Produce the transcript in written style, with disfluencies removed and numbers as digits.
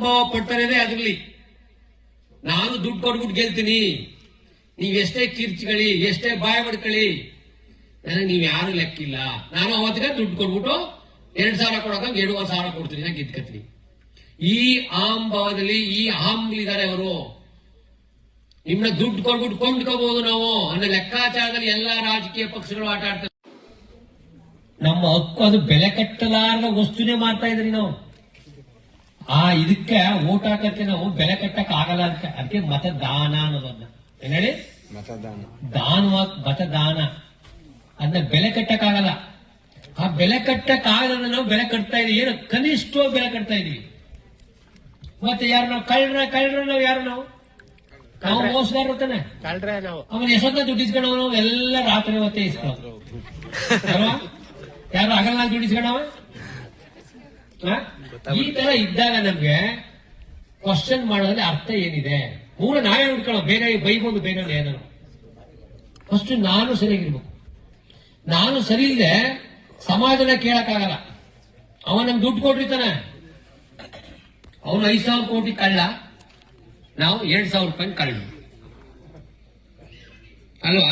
ಅಹಂಭಾವ ಪಡ್ತಾನೆ ಅದ್ರಲ್ಲಿ. ನಾನು ದುಡ್ಡು ಕೊಟ್ಬಿಟ್ಟು ಗೆಲ್ತೀನಿ, ನೀವ್ ಎಷ್ಟೇ ಕಿರ್ಚ್ಕೊಳ್ಳಿ, ಎಷ್ಟೇ ಬಾಯ ಮಾಡ್ಕೊಳ್ಳಿ, ನನಗೆ ನೀವ್ ಯಾರು ಲೆಕ್ಕಿಲ್ಲ. ನಾನು ಅವತ್ತಿಗೆ ದುಡ್ಡು ಕೊಟ್ಬಿಟ್ಟು 2,000 ಕೊಡೋಕೆ 2,500 ಕೊಡ್ತೀನಿ, ನಾ ಗೆದ್ಕತ್ತೀನಿ. ಈ ಅಹಂಭಾವದಲ್ಲಿ ಈ ಅಹಂಗಳಿದ್ದಾರೆ ಅವರು. ನಿಮ್ಮನ್ನ ದುಡ್ಡು ಕೊಟ್ಬಿಟ್ಟು ಕೊಂಡ್ಕೋಬಹುದು ನಾವು ಅನ್ನೋ ಲೆಕ್ಕಾಚಾರದಲ್ಲಿ ಎಲ್ಲಾ ರಾಜಕೀಯ ಪಕ್ಷಗಳು ಆಟ ಆಡ್ತಾರೆ. ನಮ್ಮ ಹಕ್ಕು ಅದು ಬೆಲೆ ಕಟ್ಟಲಾರದ ವಸ್ತುನೇ ಮಾಡ್ತಾ ಇದ್ರಿ ನಾವು. ಇದಕ್ಕೆ ಓಟ್ ಹಾಕಕ್ಕೆ ನಾವು ಬೆಲೆ ಕಟ್ಟಕ್ ಆಗಲ್ಲ. ಅದಕ್ಕೆ ಮತದಾನ ಅನ್ನೋದನ್ನ ಏನ್ ಹೇಳಿ, ಮತದಾನ ಅದನ್ನ ಬೆಲೆ ಕಟ್ಟಕ್ ಆಗಲ್ಲ. ಆ ಬೆಲೆ ಕಟ್ಟಕ್ ಆಗಲ್ಲ, ನಾವು ಬೆಲೆ ಕಟ್ತಾ ಇದೀವಿ. ಏನು ಕನಿಷ್ಠವಾಗಿ ಬೆಲೆ ಕಟ್ತಾ ಇದೀವಿ. ಮತ್ತೆ ಯಾರು ನಾವು ಕಳ್ರ ನಾವು ಯಾರು ನಾವು ಮೋಸಗಾರ ತಾನೆ. ಆಮೇಲೆ ಎಷ್ಟೊತ್ತ ದುಡ್ಡು ಇಸ್ಕೊಂಡವ ನಾವು ಎಲ್ಲ ರಾತ್ರಿ ಹೊತ್ತೆ ಇಸ್ಕೊಳ್ಳೋದು. ಯಾರು ಆಗಲ್ಲ ದುಡ್ಡು ಇಸ್ಕೊಂಡವ. ಈ ತರ ಇದ್ದಾಗ ನಮ್ಗೆ ಕ್ವಶನ್ ಮಾಡೋದ್ರಲ್ಲಿ ಅರ್ಥ ಏನಿದೆ? ಪೂರ ನಾವೇ ಹುಡ್ಕೊಳ್ಳೋ, ಬೇರೆ ಬೈಬೋದು ಬೇರೆ ಏನೋ. ಫಸ್ಟ್ ನಾನು ಸರಿಯಾಗಿರ್ಬೇಕು. ನಾನು ಸರಿ ಇಲ್ಲದೆ ಸಮಾಜನ ಕೇಳಕ್ಕಾಗಲ್ಲ. ಅವನ್ ನಮ್ಗೆ ದುಡ್ಡು ಕೊಟ್ಟಿರ್ತಾನೆ, ಅವನು 5,000 ಕೋಟಿ ಕಳ್ಳ, ನಾವು 2,000 ರೂಪಾಯಿ ಕಳ್ಳ ಅಲ್ವಾ?